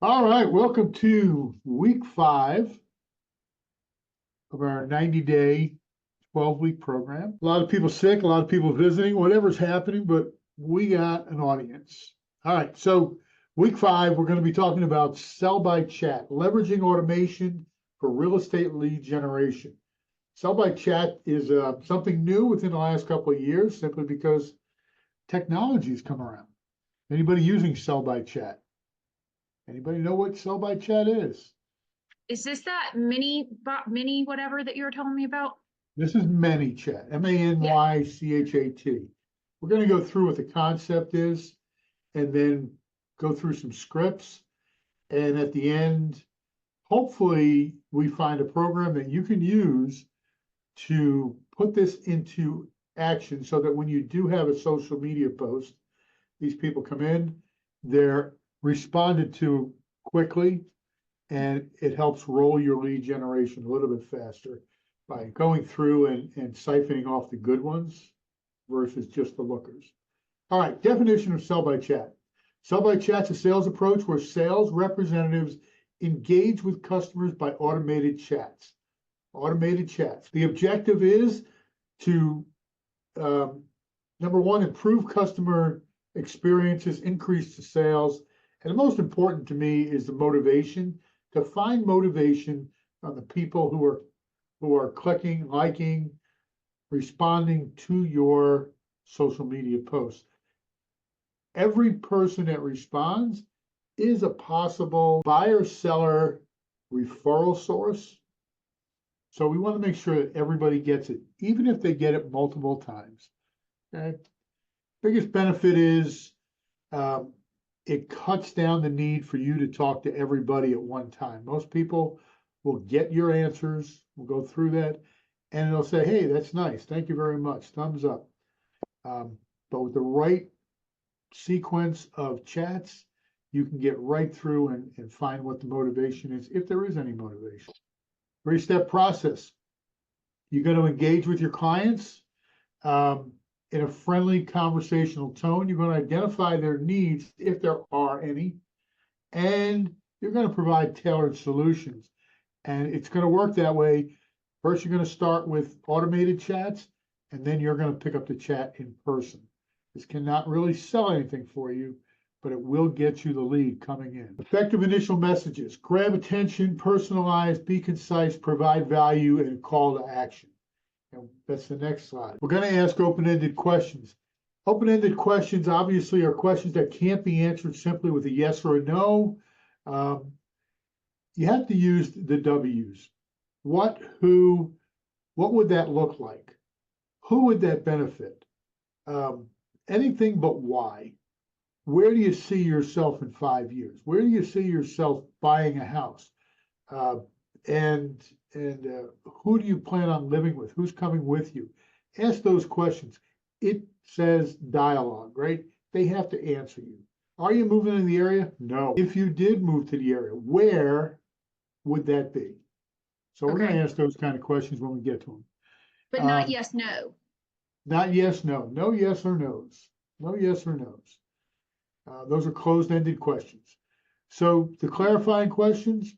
All right, welcome to week 5 of our 90-day, 12-week program. A lot of people sick, a lot of people visiting, whatever's happening, but we got an audience. All right, so week 5, we're going to be talking about sell by chat, leveraging automation for real estate lead generation. Sell by chat is something new within the last couple of years, simply because technology has come around. Anybody using sell by chat? Anybody know what sell by chat is? Is this that mini whatever that you were telling me about? This is ManyChat, ManyChat. We're going to go through what the concept is and then go through some scripts. And at the end, hopefully, we find a program that you can use to put this into action so that when you do have a social media post, these people come in, they're responded to quickly, and it helps roll your lead generation a little bit faster by going through and siphoning off the good ones versus just the lookers. All right, definition of sell by chat. Sell by chat's a sales approach where sales representatives engage with customers by automated chats. Automated chats. The objective is to, number one, improve customer experiences, increase the sales, and the most important to me is the motivation, to find motivation on the people who are clicking, liking, responding to your social media posts. Every person that responds is a possible buyer-seller referral source. So we want to make sure that everybody gets it, even if they get it multiple times. Okay. Biggest benefit is it cuts down the need for you to talk to everybody at one time. Most people will get your answers, we'll go through that, and they'll say, hey, that's nice, thank you very much, thumbs up. But with the right sequence of chats, you can get right through and find what the motivation is, if there is any motivation. 3-step process. You're going to engage with your clients in a friendly conversational tone. You're going to identify their needs, if there are any, and you're going to provide tailored solutions. And it's going to work that way. First, you're going to start with automated chats, and then you're going to pick up the chat in person. This cannot really sell anything for you, but it will get you the lead coming in. Effective initial messages. Grab attention, personalize, be concise, provide value, and call to action. And that's the next slide. We're going to ask open-ended questions. Open-ended questions obviously are questions that can't be answered simply with a yes or a no. You have to use the W's. What, who, what would that look like? Who would that benefit? Anything but why. Where do you see yourself in 5 years? Where do you see yourself buying a house? And who do you plan on living with? Who's coming with you? Ask those questions. It says dialogue, right? They have to answer you. Are you moving in the area? No. If you did move to the area, where would that be? So we're going to ask those kind of questions when we get to them. But not yes, no. Not yes, no. No yes or no's. No yes or no's. Those are closed-ended questions. So the clarifying questions,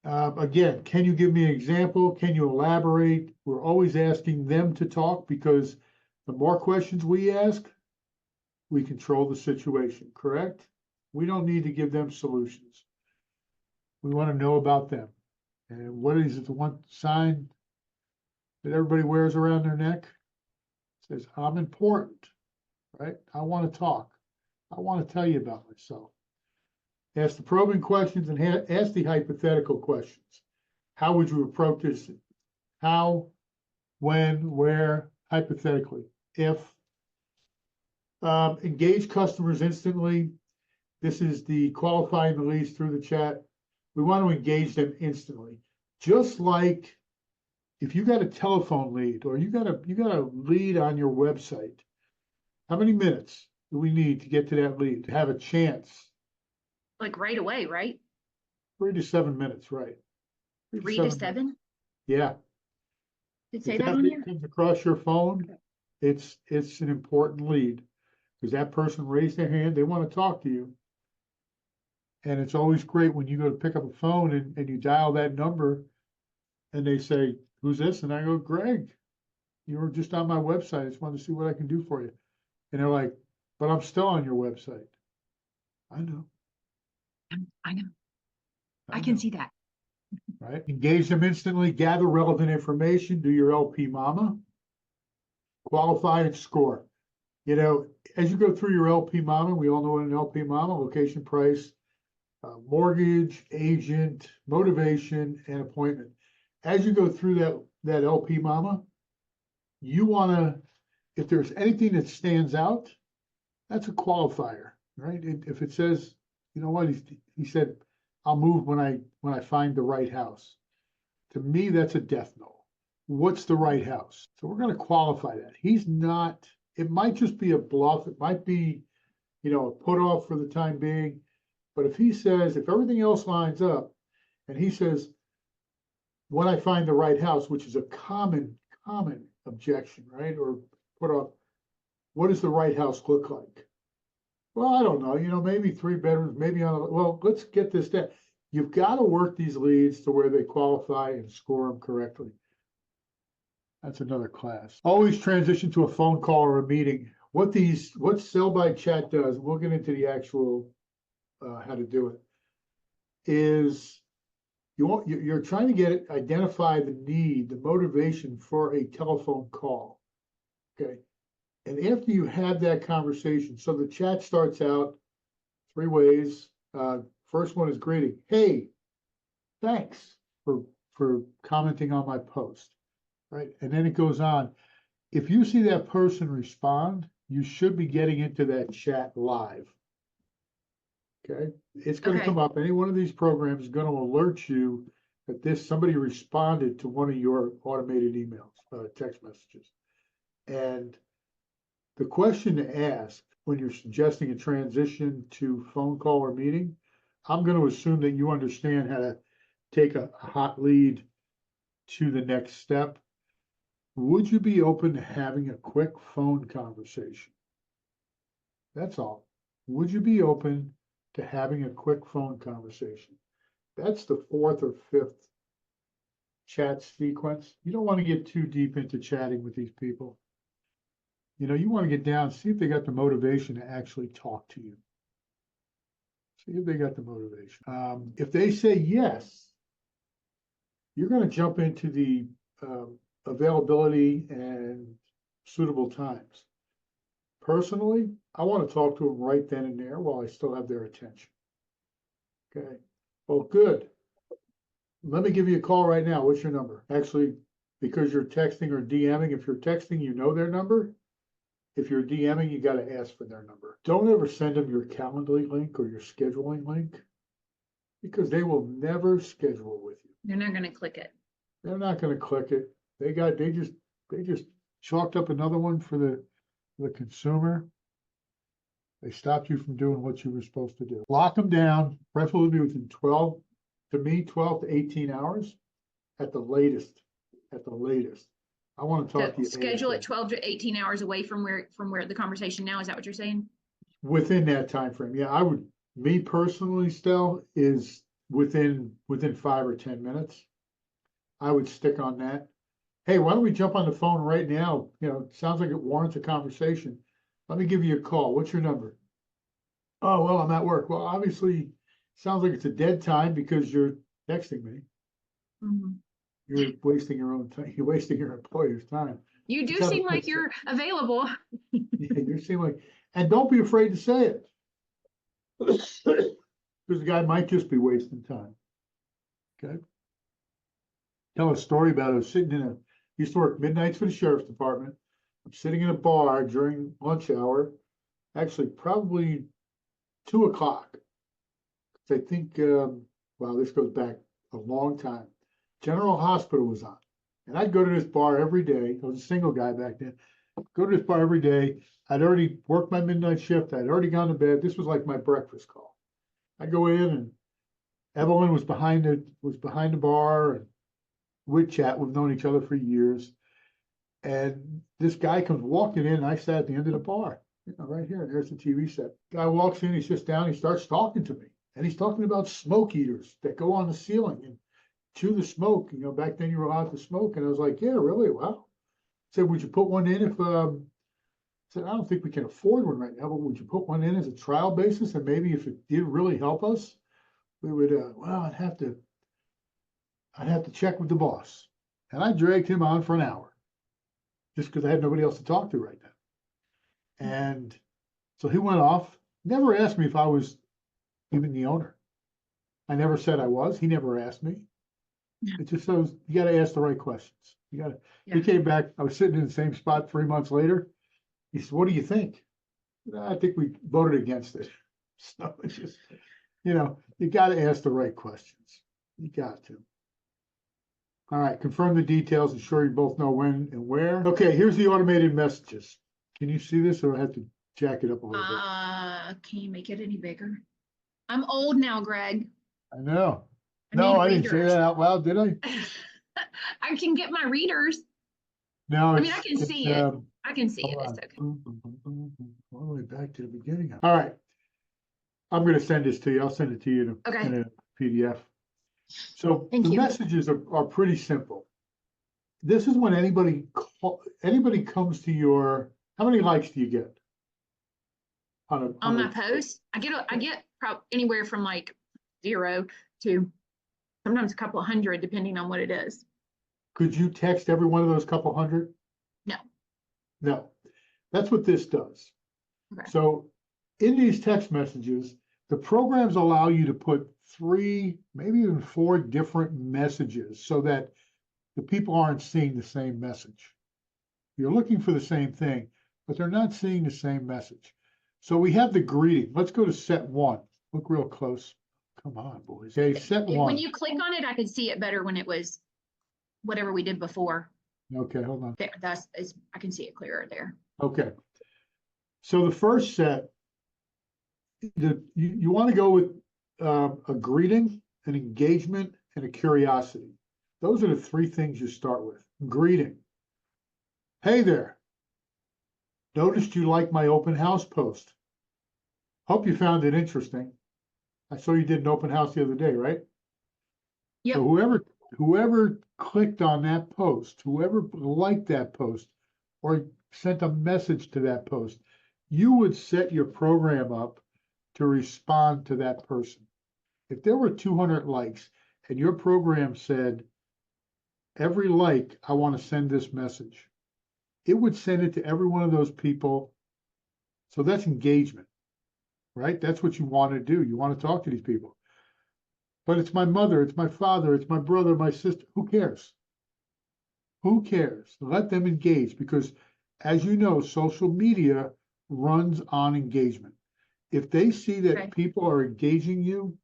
again, can you give me an example? Can you elaborate? We're always asking them to talk because the more questions we ask, we control the situation, correct? We don't need to give them solutions. We want to know about them. And what is it, the one sign that everybody wears around their neck? It says, I'm important, right? I want to talk. I want to tell you about myself. Ask the probing questions and ask the hypothetical questions. How would you approach this? How, when, where, hypothetically. If. Engage customers instantly. This is the qualifying the leads through the chat. We want to engage them instantly. Just like if you got a telephone lead or you got a lead on your website, how many minutes do we need to get to that lead to have a chance? Like right away, right? 3 to 7 minutes, right? 3 to 7? Yeah. Did it say if that on lead here? comes across your phone, it's an important lead because that person raised their hand. They want to talk to you. And it's always great when you go to pick up a phone and you dial that number and they say, who's this? And I go, Greg, you were just on my website. I just wanted to see what I can do for you. And they're like, but I'm still on your website. I know. I know. I know. can see that. Right? Engage them instantly, gather relevant information, do your LP Mama, qualify and score. You know, as you go through your LP Mama, we all know what an LP Mama, location, price, mortgage, agent, motivation, and appointment. As you go through that LP Mama, you want to, if there's anything that stands out, that's a qualifier, right? If it says, you know what, he said, I'll move when I find the right house. To me, that's a death knell. What's the right house? So we're going to qualify that. He's not, it might just be a bluff. It might be, you know, a put off for the time being. But if he says, if everything else lines up, and he says, when I find the right house, which is a common objection, right? Or put off, what does the right house look like? Well, I don't know, you know, maybe 3 bedrooms, maybe well, let's get this down. You've got to work these leads to where they qualify and score them correctly. That's another class. Always transition to a phone call or a meeting. What Sell by Chat does, we'll get into the actual how to do it, is you're trying to identify the need, the motivation for a telephone call. Okay. And after you have that conversation, so the chat starts out 3 ways. First one is greeting. Hey, thanks for commenting on my post, right? And then it goes on. If you see that person respond, you should be getting into that chat live. Okay, it's going to come up. Any one of these programs is going to alert you that somebody responded to one of your automated emails, text messages. And the question to ask when you're suggesting a transition to phone call or meeting, I'm going to assume that you understand how to take a hot lead to the next step. Would you be open to having a quick phone conversation? That's all. Would you be open to having a quick phone conversation? That's the 4th or 5th chat sequence. You don't want to get too deep into chatting with these people. You know, you want to get down, see if they got the motivation to actually talk to you. See if they got the motivation. If they say yes, you're going to jump into the availability and suitable times. Personally, I want to talk to them right then and there while I still have their attention. Okay. Well, good. Let me give you a call right now. What's your number? Actually, because you're texting or DMing, if you're texting, you know their number. If you're DMing, you got to ask for their number. Don't ever send them your Calendly link or your scheduling link, because they will never schedule with you. They're not going to click it. They're not going to click it. They just chalked up another one for the consumer. They stopped you from doing what you were supposed to do. Lock them down, preferably within 12 to 18 hours at the latest. At the latest. I want to talk to you. Schedule it 12 to 18 hours away from where the conversation now. Is that what you're saying? Within that time frame. Yeah, I would, me personally, Stell, is within 5 or 10 minutes. I would stick on that. Hey, why don't we jump on the phone right now? You know, it sounds like it warrants a conversation. Let me give you a call. What's your number? Oh, well, I'm at work. Well, obviously, sounds like it's a dead time because you're texting me. Mm-hmm. You're wasting your own time. You're wasting your employer's time. You do seem like you're available. Yeah, you seem like, and don't be afraid to say it. Because the guy might just be wasting time. Okay. Tell a story about it. I was sitting used to work midnights for the sheriff's department. I'm sitting in a bar during lunch hour, actually probably 2 o'clock. I think, wow, this goes back a long time. General Hospital was on. And I'd go to this bar every day. I was a single guy back then. Go to this bar every day. I'd already worked my midnight shift. I'd already gone to bed. This was like my breakfast call. I'd go in and Evelyn was behind the bar, and we'd chat. We've known each other for years. And this guy comes walking in, and I sat at the end of the bar, you know, right here. There's the TV set. Guy walks in, he sits down, he starts talking to me. And he's talking about smoke eaters that go on the ceiling and chew the smoke. You know, back then you were allowed to smoke. And I was like, yeah, really? Wow. I said, would you put one in if, I said, I don't think we can afford one right now, but would you put one in as a trial basis? And maybe if it did really help us, we would, well, I'd have to check with the boss. And I dragged him on for an hour just because I had nobody else to talk to right now. And so he went off, never asked me if I was even the owner. I never said I was. He never asked me. It just shows you got to ask the right questions. You got to. Yeah. He came back. I was sitting in the same spot 3 months later. He said, "What do you think?" I think we voted against it. So it's just, you know, you got to ask the right questions. You got to. All right, confirm the details. Ensure you both know when and where. Okay, here's the automated messages. Can you see this, or I have to jack it up a little bit? Can you make it any bigger? I'm old now, Greg. I know. I No, need I didn't say readers. that out loud, did I? I can get my readers. No, I mean, I can see it. I can see it. hold It's okay. on. All the way back to the beginning. All right. I'm going to send this to you. I'll send it to you Okay. in a PDF. So Thank the you. messages are pretty simple. This is when anybody comes to your, how many likes do you get? On my post, I get anywhere from like 0 to sometimes a couple of hundred, depending on what it is. Could you text every one of those couple hundred? No. No. That's what this does. Okay. So in these text messages, the programs allow you to put 3, maybe even 4 different messages so that the people aren't seeing the same message. You're looking for the same thing, but they're not seeing the same message. So we have the greeting. Let's go to set 1. Look real close. Come on, boys. Okay, set 1. When you click on it, I could see it better when it was whatever we did before. Okay, hold on. There, I can see it clearer there. Okay. So the first set, you want to go with a greeting, an engagement, and a curiosity. Those are the 3 things you start with. Greeting. Hey there. Noticed you like my open house post. Hope you found it interesting. I saw you did an open house the other day, right? Yep. So whoever clicked on that post, whoever liked that post, or sent a message to that post, you would set your program up to respond to that person. If there were 200 likes and your program said, every like, I want to send this message, it would send it to every one of those people. So that's engagement, right? That's what you want to do. You want to talk to these people. But it's my mother, it's my father, it's my brother, my sister. Who cares? Who cares? Let them engage, because as you know, social media runs on engagement. If they see that people are engaging you,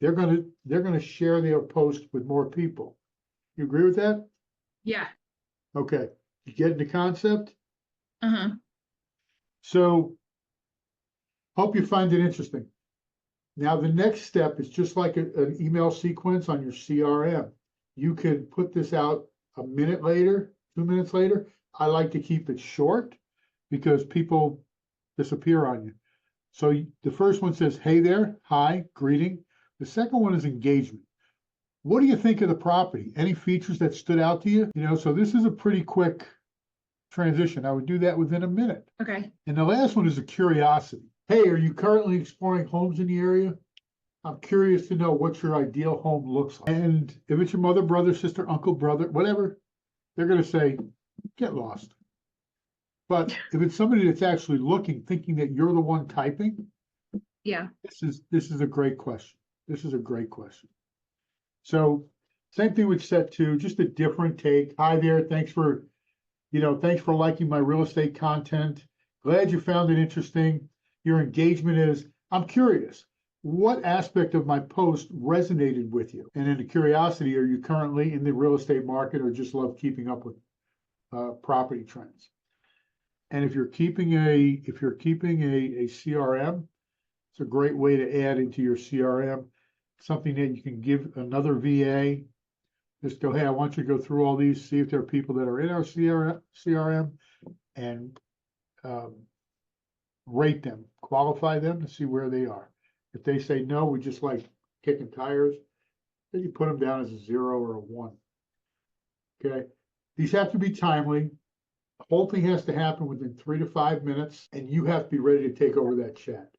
they're gonna share their post with more people. You agree with that? Yeah. Okay. You get the concept? Uh-huh. So hope you find it interesting. Now the next step is just like an email sequence on your CRM. You could put this out a minute later, 2 minutes later. I like to keep it short because people disappear on you. So the first one says, hey there, hi, greeting. The second one is engagement. What do you think of the property? Any features that stood out to you? You know, so this is a pretty quick transition. I would do that within a minute. Okay. And the last one is a curiosity. Hey, are you currently exploring homes in the area? I'm curious to know what your ideal home looks like. And if it's your mother, brother, sister, uncle, brother, whatever, they're going to say, get lost. But if it's somebody that's actually looking, thinking that you're the one typing, yeah, this is a great question. This is a great question. So same thing with set 2, just a different take. Hi there, thanks for liking my real estate content. Glad you found it interesting. Your engagement is, I'm curious, what aspect of my post resonated with you? And in the curiosity, are you currently in the real estate market or just love keeping up with property trends? And if you're keeping a CRM, it's a great way to add into your CRM, something that you can give another VA. Just go, hey, I want you to go through all these, see if there are people that are in our CRM, and rate them, qualify them to see where they are. If they say no, we just like kicking tires, then you put them down as a 0 or a 1. Okay, these have to be timely. The whole thing has to happen within 3 to 5 minutes, and you have to be ready to take over that chat.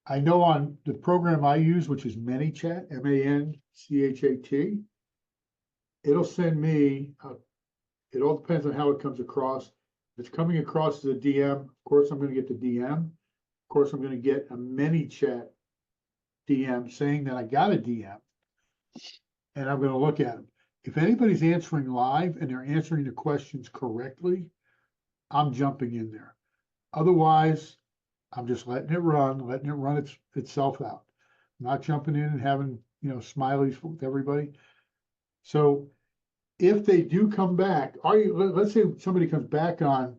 I know on the program I use, which is ManyChat, ManyChat, it'll send me, it all depends on how it comes across. If it's coming across as a DM, of course, I'm going to get the DM. Of course, I'm going to get a ManyChat DM saying that I got a DM, and I'm going to look at them. If anybody's answering live and they're answering the questions correctly, I'm jumping in there. Otherwise, I'm just letting it run itself out. I'm not jumping in and having, smileys with everybody. So if they do come back, let's say somebody comes back on,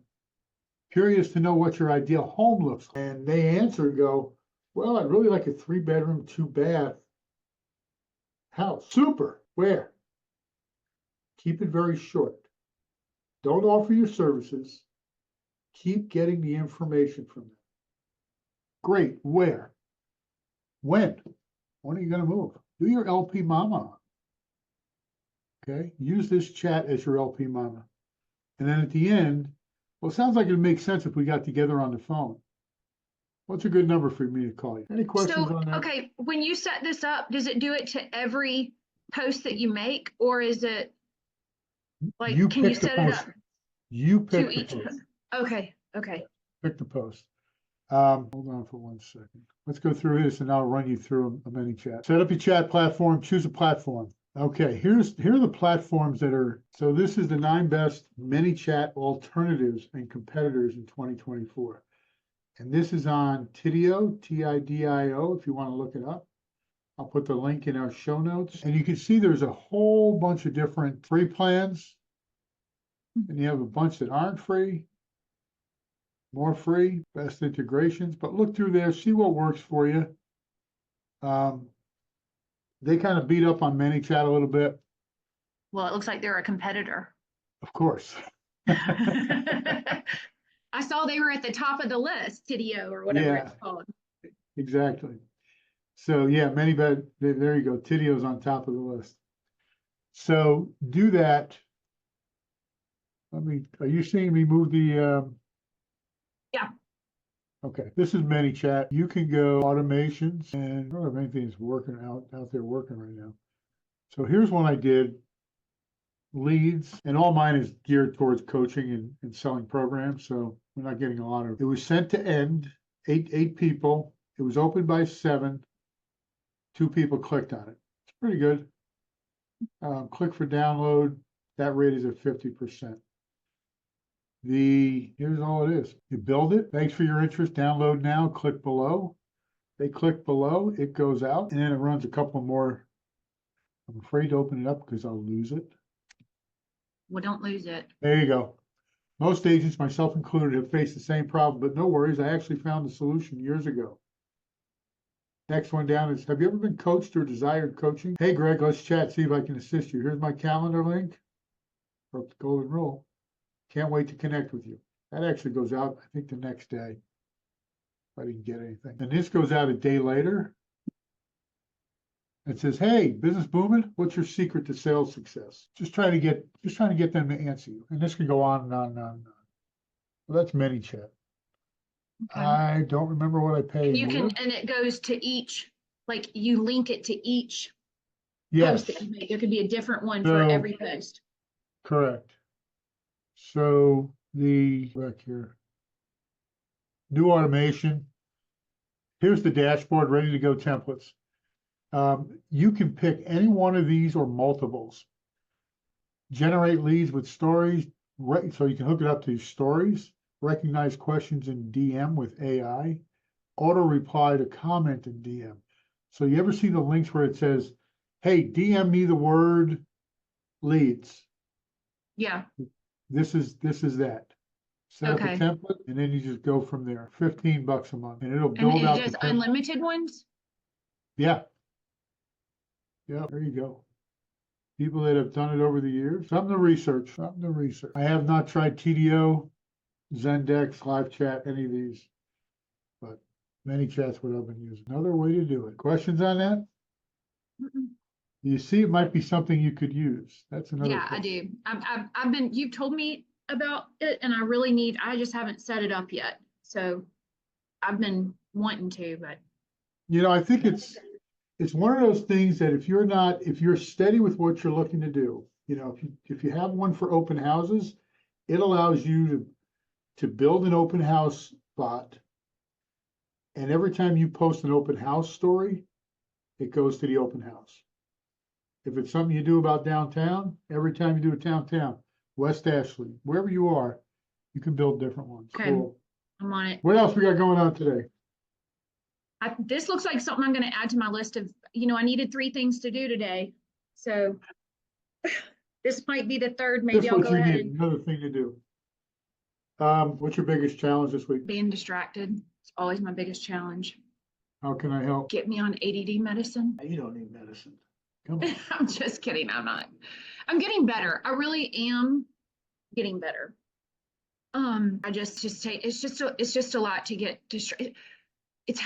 curious to know what your ideal home looks like, and they answer and go, well, I'd really like a 3-bedroom, 2-bath house. Super. Where? Keep it very short. Don't offer your services. Keep getting the information from them. Great. Where? When? When are you going to move? Do your LP Mama on. Okay. Use this chat as your LP Mama. And then at the end, well, it sounds like it makes sense if we got together on the phone. What's a good number for me to call you? Any questions on that? Okay. When you set this up, does it do it to every post that you make, or is it like, can you set it up? You pick to the each post. Okay. Okay. Pick the post. Hold on for 1 second. Let's go through this and I'll run you through a ManyChat. Set up your chat platform, choose a platform. Okay, here are the platforms that are, so this is the 9 best ManyChat alternatives and competitors in 2024. And this is on Tidio, Tidio, if you want to look it up. I'll put the link in our show notes. And you can see there's a whole bunch of different free plans. And you have a bunch that aren't free. More free, best integrations, but look through there, see what works for you. They kind of beat up on ManyChat a little bit. Well, it looks like they're a competitor. Of course. I saw they were at the top of the list, Tidio or whatever it's called. Exactly. So yeah, ManyChat, there you go. Tidio's on top of the list. So do that. Are you seeing me move the Yeah. Okay, this is ManyChat. You can go automations, and I don't know if anything's working out there working right now. So here's one I did, leads, and all mine is geared towards coaching and selling programs. So we're not getting a lot of, it was sent to end, eight people. It was opened by 7. 2 people clicked on it. It's pretty good. Click for download. That rate is at 50%. Here's all it is. You build it. Thanks for your interest. Download now. Click below. They click below. It goes out, and then it runs a couple more. I'm afraid to open it up because I'll lose it. Well, don't lose it. There you go. Most agents, myself included, have faced the same problem, but no worries. I actually found the solution years ago. Next one down is, have you ever been coached or desired coaching? Hey, Greg, let's chat, see if I can assist you. Here's my calendar link. Broke the golden rule. Can't wait to connect with you. That actually goes out, I think, the next day. If I didn't get anything. And this goes out a day later. It says, hey, business booming. What's your secret to sales success? Just trying to get them to answer you. And this can go on and on and on and on. Well, that's ManyChat. Okay. I don't remember what I paid. And it goes to each, like you link it to each post that you make. There could be a different one for every post. Correct. So back here, new automation. Here's the dashboard, ready to go templates. You can pick any one of these or multiples. Generate leads with stories, so you can hook it up to stories. Recognize questions in DM with AI. Auto reply to comment in DM. So you ever see the links where it says, hey, DM me the word leads? Yeah. This is that. Set up a template, and then you just go from there. $15 a month, and it'll build out. Just unlimited ones? Yeah. Yeah, there you go. People that have done it over the years. Something to research. I have not tried TDO, Zendex, Live Chat, any of these, but ManyChat's what I've been using. Another way to do it. Questions on that? Mm-mm. You see, it might be something you could use. That's another. Yeah, I do. I've been, you've told me about it and I just haven't set it up yet. So I've been wanting to, but I think it's one of those things that if you're steady with what you're looking to do, if you have one for open houses, it allows you to build an open house bot. And every time you post an open house story, it goes to the open house. If it's something you do about downtown, every time you do it downtown, West Ashley, wherever you are, you can build different ones. Okay. Cool. I'm on it. What else we got going on today? This looks like something I'm going to add to my list of, I needed 3 things to do today. So this might be the third. Maybe This I'll what go you ahead need, and another thing to do. What's your biggest challenge this week? being distracted. It's always my biggest challenge. How can I help? Get me on ADD medicine. You don't need medicine. Come on. I'm just kidding. I'm not. I'm getting better. I really am getting better. I just take, it's just a lot to get distracted. It's